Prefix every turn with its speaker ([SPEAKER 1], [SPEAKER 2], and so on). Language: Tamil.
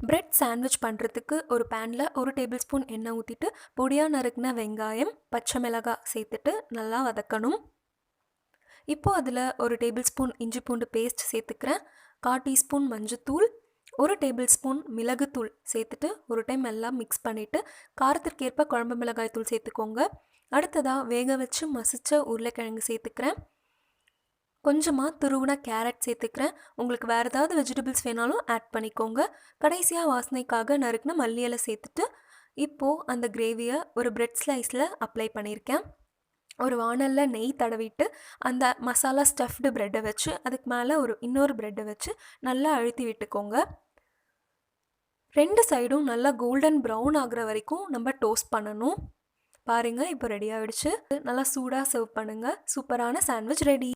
[SPEAKER 1] பிரெட் சாண்ட்விச் பண்ணுறதுக்கு ஒரு பேனில் 1 டேபிள் ஸ்பூன் எண்ணெய் ஊற்றிட்டு பொடியாக நறுக்கின வெங்காயம், பச்சை மிளகாய் சேர்த்துட்டு நல்லா வதக்கணும். இப்போது அதில் 1 டேபிள் ஸ்பூன் இஞ்சி பூண்டு பேஸ்ட் சேர்த்துக்கிறேன். 1/4 டீஸ்பூன் மஞ்சத்தூள், 1 டேபிள் ஸ்பூன் மிளகுத்தூள் சேர்த்துட்டு ஒரு டைம் எல்லாம் மிக்ஸ் பண்ணிவிட்டு காரத்திற்கேற்ப குழம்பு மிளகாய் தூள் சேர்த்துக்கோங்க. அடுத்ததாக வேக வச்சு மசித்த உருளைக்கிழங்கு சேர்த்துக்கிறேன். கொஞ்சமாக துருவின கேரட் சேர்த்துக்கிறேன். உங்களுக்கு வேறு ஏதாவது வெஜிடபிள்ஸ் வேணாலும் ஆட் பண்ணிக்கோங்க. கடைசியாக வாசனைக்காக நறுக்கின மல்லி இலை சேர்த்துட்டு இப்போது அந்த கிரேவியை ஒரு பிரெட் ஸ்லைஸில் அப்ளை பண்ணியிருக்கேன். ஒரு வாணலில் நெய் தடவிட்டு அந்த மசாலா ஸ்டஃப்டு ப்ரெட்டை வச்சு அதுக்கு மேலே இன்னொரு ப்ரெட்டை வச்சு நல்லா அழுத்தி விட்டுக்கோங்க. 2 சைடும் நல்லா கோல்டன் ப்ரௌன் ஆகிற வரைக்கும் நம்ம டோஸ்ட் பண்ணணும். பாருங்கள், இப்போ ரெடி ஆகிடுச்சு. நல்லா சூடாக சர்வ் பண்ணுங்கள். சூப்பரான சாண்ட்விச் ரெடி.